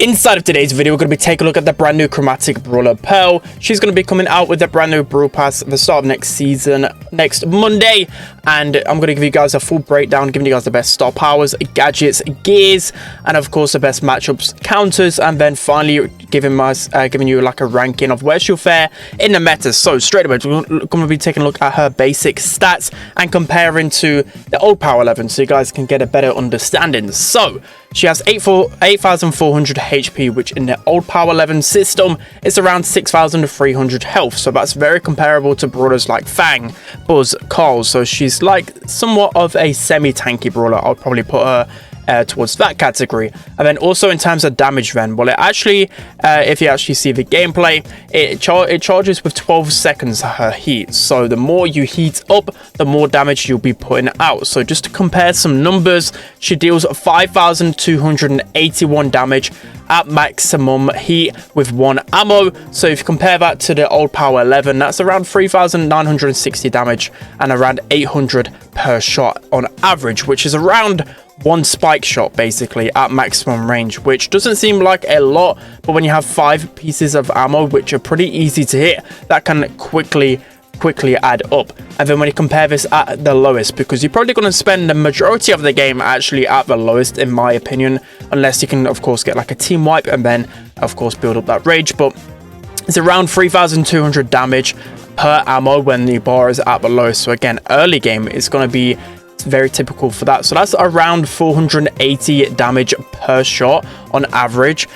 Inside of today's video, we're going to be taking a look at the brand new chromatic brawler Pearl. She's going to be coming out with the brand new Brawl Pass at the start of next season, next Monday. And I'm going to give you guys a full breakdown, giving you guys the best star powers, gadgets, gears, and of course the best matchups, counters, and then finally giving you like a ranking of where she'll fare in the meta. So straight away, we're going to be taking a look at her basic stats and comparing to the old Power 11, so you guys can get a better understanding. So she has 8,400 HP, which in the old Power 11 system is around 6,300 health. So that's very comparable to brawlers like Fang, Buzz, Carl. So she's like somewhat of a semi-tanky brawler. I'll probably put her towards that category. And then also in terms of damage, then, well, it actually, if you actually see the gameplay, it charges with 12 seconds her heat. So the more you heat up, the more damage you'll be putting out. So just to compare some numbers, she deals 5,281 damage at maximum heat with one ammo. So if you compare that to the old Power 11, that's around 3,960 damage and around 800 per shot on average, which is around one spike shot basically at maximum range, which doesn't seem like a lot, but when you have 5 pieces of ammo, which are pretty easy to hit, that can quickly add up. And then when you compare this at the lowest, because you're probably going to spend the majority of the game actually at the lowest, in my opinion, unless you can of course get like a team wipe and then of course build up that rage, but it's around 3,200 damage per ammo when the bar is at the lowest. So again, early game is going to be very typical for that. So that's around 480 damage per shot on average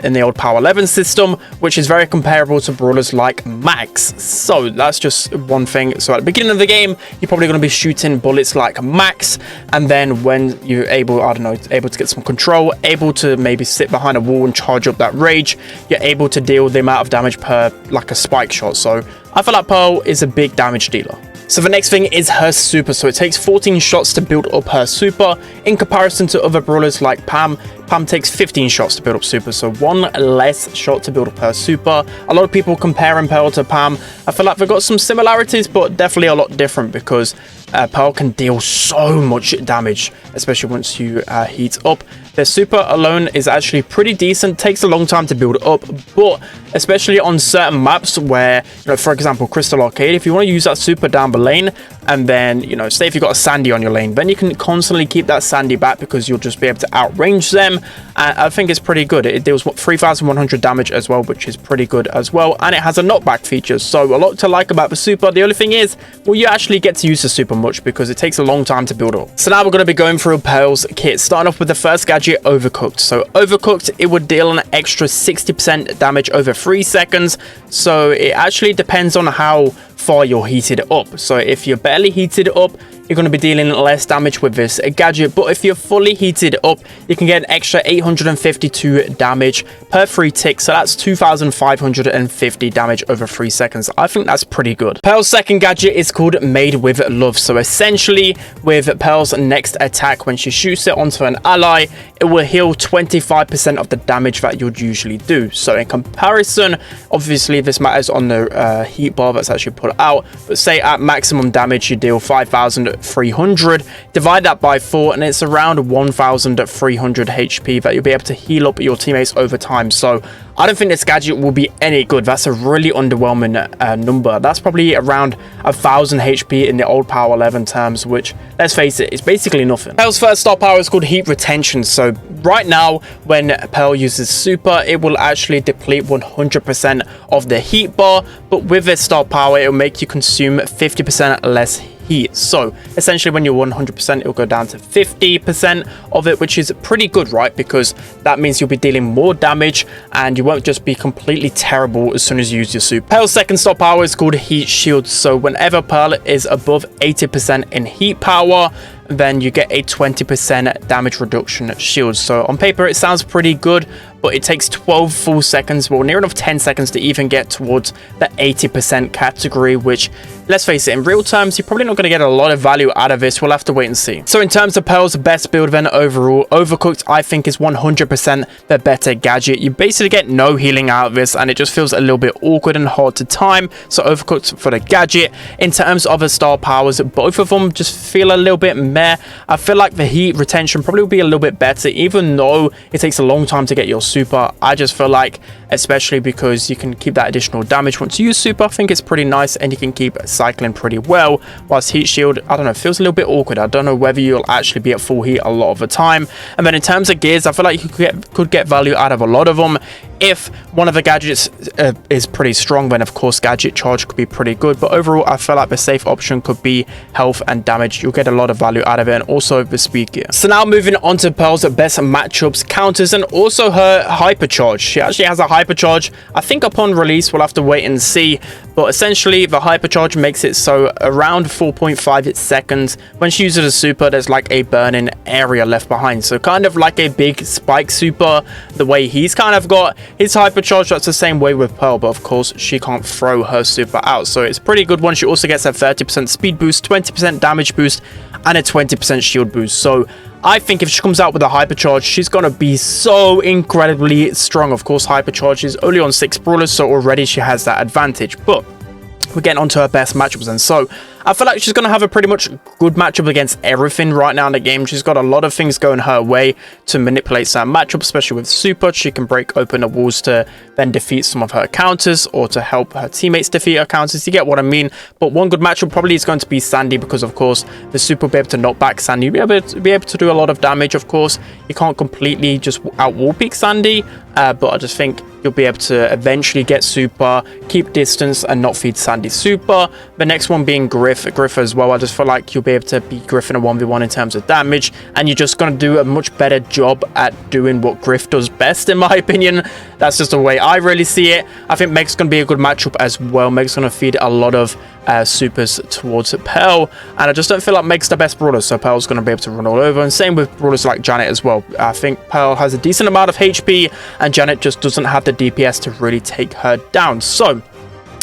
in the old Power 11 system, which is very comparable to brawlers like Max. So that's just one thing. So at the beginning of the game, you're probably going to be shooting bullets like Max, and then when you're able to get some control, able to maybe sit behind a wall and charge up that rage, you're able to deal the amount of damage per like a spike shot. So I feel like Pearl is a big damage dealer. So the next thing is her super. So it takes 14 shots to build up her super in comparison to other brawlers like Pam. Pam takes 15 shots to build up super, so one less shot to build up her super. A lot of people comparing Pearl to Pam. I feel like they've got some similarities, but definitely a lot different, because Pearl can deal so much damage, especially once you heat up. The super alone is actually pretty decent, takes a long time to build up, but especially on certain maps where, for example, Crystal Arcade, if you want to use that super down the lane, and then, say if you've got a Sandy on your lane, then you can constantly keep that Sandy back because you'll just be able to outrange them. I think it's pretty good. It deals 3,100 damage as well, which is pretty good as well, and it has a knockback feature, so a lot to like about the super. The only thing is, well, you actually get to use the super much because it takes a long time to build up. So now we're going to be going through Pearl's kit, starting off with the first gadget, Overcooked. So Overcooked, it would deal an extra 60% damage over 3 seconds, so it actually depends on how far you're heated up. So if you're barely heated up, you're going to be dealing less damage with this gadget, but if you're fully heated up, you can get an extra 852 damage per 3 ticks, so that's 2,550 damage over 3 seconds. I think that's pretty good. Pearl's second gadget is called Made with Love. So essentially, with Pearl's next attack, when she shoots it onto an ally, it will heal 25% of the damage that you'd usually do. So in comparison, obviously this matters on the heat bar that's actually put out, but say at maximum damage you deal 5,300, divide that by 4 and it's around 1,300 HP that you'll be able to heal up your teammates over time. So I don't think this gadget will be any good. That's a really underwhelming number. That's probably around 1,000 HP in the old Power 11 terms, which, let's face it, is basically nothing. Pearl's first star power is called Heat Retention. So right now, when Pearl uses super, it will actually deplete 100% of the heat bar, but with this star power, it will make you consume 50% less heat. So essentially, when you're 100%, it'll go down to 50% of it, which is pretty good, right? Because that means you'll be dealing more damage and you won't just be completely terrible as soon as you use your super. Pearl's second star power is called Heat Shield. So whenever Pearl is above 80% in heat power, then you get a 20% damage reduction shield. So on paper, it sounds pretty good, but it takes 12 full seconds, well, near enough 10 seconds to even get towards the 80% category, which, let's face it, in real terms, you're probably not going to get a lot of value out of this. We'll have to wait and see. So in terms of Pearl's best build, then overall, Overcooked, I think, is 100% the better gadget. You basically get no healing out of this, and it just feels a little bit awkward and hard to time. So Overcooked for the gadget. In terms of the star powers, both of them just feel a little bit meh there, I feel like the heat retention probably will be a little bit better, even though it takes a long time to get your super. I just feel like, especially because you can keep that additional damage once you use super, I think it's pretty nice, and you can keep cycling pretty well. Whilst heat shield, I don't know, feels a little bit awkward. I don't know whether you'll actually be at full heat a lot of the time. And then in terms of gears, I feel like you could get value out of a lot of them. If one of the gadgets is pretty strong, then of course gadget charge could be pretty good, but overall I feel like the safe option could be health and damage. You'll get a lot of value out of it, and also the speed gear. So now moving on to Pearl's best matchups, counters, and also her hypercharge. She actually has a hypercharge. I think upon release we'll have to wait and see, but essentially the hypercharge makes it so around 4.5 seconds when she uses a super, there's like a burning area left behind, so kind of like a big spike super. The way he's kind of got his hypercharge, that's the same way with Pearl, but of course she can't throw her super out, so it's pretty good one. She also gets a 30% speed boost, 20% damage boost, and a 20% shield boost. So I think if she comes out with a hypercharge, she's gonna be so incredibly strong. Of course, hypercharge is only on 6 brawlers, so already she has that advantage. But we're getting onto her best matchups, and so I feel like she's going to have a pretty much good matchup against everything right now in the game. She's got a lot of things going her way to manipulate some matchup, especially with super. She can break open the walls to then defeat some of her counters, or to help her teammates defeat her counters. You get what I mean? But one good matchup probably is going to be Sandy, because of course the super will be able to knock back Sandy. You'll be able to do a lot of damage. Of course, you can't completely just out wall peek Sandy, but I just think you'll be able to eventually get super, keep distance, and not feed Sandy super. The next one being Griff as well. I just feel like you'll be able to beat Griff in a 1v1 in terms of damage, and you're just going to do a much better job at doing what Griff does best, in my opinion. That's just the way I really see it. I think Meg's going to be a good matchup as well. Meg's going to feed a lot of supers towards Pearl, and I just don't feel like Meg's the best brawler, so Pearl's going to be able to run all over, and same with brawlers like Janet as well. I think Pearl has a decent amount of HP, and Janet just doesn't have the DPS to really take her down. So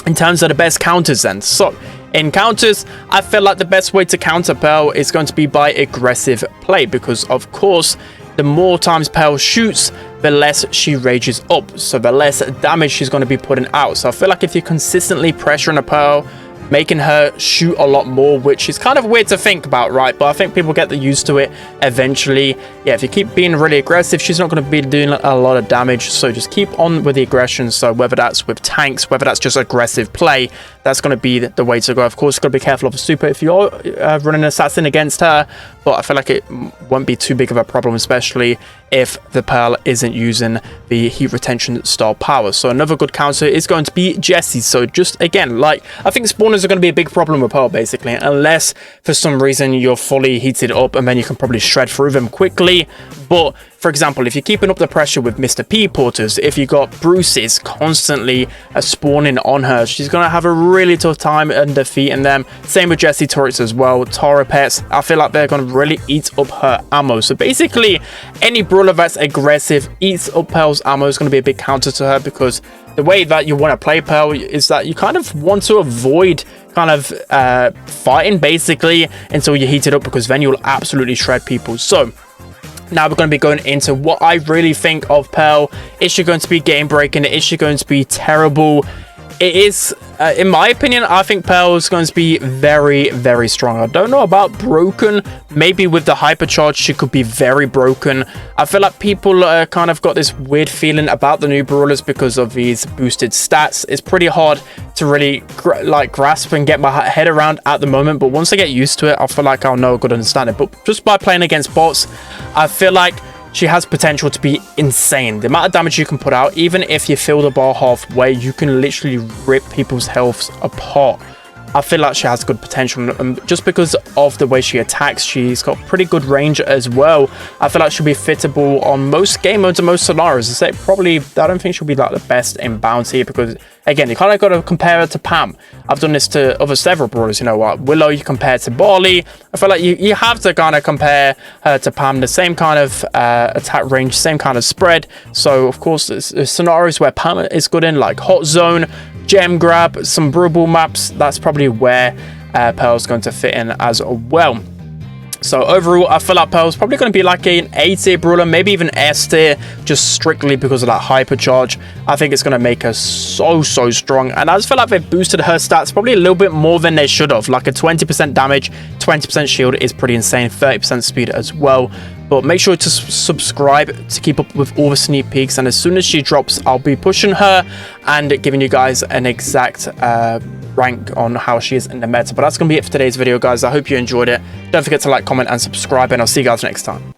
in terms of the best counters then, so in counters, I feel like the best way to counter Pearl is going to be by aggressive play, because of course the more times Pearl shoots, the less she rages up, so the less damage she's going to be putting out. So I feel like if you're consistently pressuring a Pearl, making her shoot a lot more, which is kind of weird to think about, right? But I think people get used to it eventually. Yeah, if you keep being really aggressive, she's not going to be doing a lot of damage, so just keep on with the aggression. So whether that's with tanks, whether that's just aggressive play, that's going to be the way to go. Of course, you've got to be careful of the super if you're running an assassin against her, but I feel like it won't be too big of a problem, especially if the Pearl isn't using the heat retention style power. So another good counter is going to be Jessie. So just again, like, I think spawners are going to be a big problem with Pearl, basically, unless for some reason you're fully heated up, and then you can probably shred through them quickly. But for example, if you're keeping up the pressure with Mr. P porters, if you got Bruce's constantly spawning on her, she's going to have a really tough time in defeating them. Same with Jessie turrets as well. Tara pets, I feel like they're going to really eat up her ammo. So basically, any brawler that's aggressive eats up Pearl's ammo is going to be a big counter to her, because the way that you want to play Pearl is that you kind of want to avoid kind of fighting, basically, until you heat it up, because then you'll absolutely shred people. So now we're going to be going into what I really think of Pearl. Is she going to be game breaking? Is she going to be terrible? It is, in my opinion, I think Pearl is going to be very, very strong. I don't know about broken. Maybe with the hypercharge, she could be very broken. I feel like people kind of got this weird feeling about the new brawlers because of these boosted stats. It's pretty hard to really grasp and get my head around at the moment, but once I get used to it, I feel like I'll know a good understanding. But just by playing against bots, I feel like she has potential to be insane. The amount of damage you can put out, even if you fill the bar halfway, you can literally rip people's healths apart. I feel like she has good potential, just because of the way she attacks. She's got pretty good range as well. I feel like she'll be fittable on most game modes and most scenarios. I say probably, I don't think she'll be like the best in bounty, because again, you kind of got to compare her to Pam. I've done this to other several brawlers, you know what, Willow you compare to Barley. I feel like you have to kind of compare her to Pam, the same kind of attack range, same kind of spread. So of course there's scenarios where Pam is good in, like Hot Zone, Gem Grab, some Brawl maps. That's probably where Pearl's going to fit in as well. So overall, I feel like Pearl's probably going to be like an A tier brawler, maybe even S tier, just strictly because of that hypercharge. I think it's going to make her so strong. And I just feel like they've boosted her stats probably a little bit more than they should have. Like a 20% damage, 20% shield is pretty insane, 30% speed as well. But make sure to subscribe to keep up with all the sneak peeks. And as soon as she drops, I'll be pushing her and giving you guys an exact rank on how she is in the meta. But that's going to be it for today's video, guys. I hope you enjoyed it. Don't forget to like, comment, and subscribe. And I'll see you guys next time.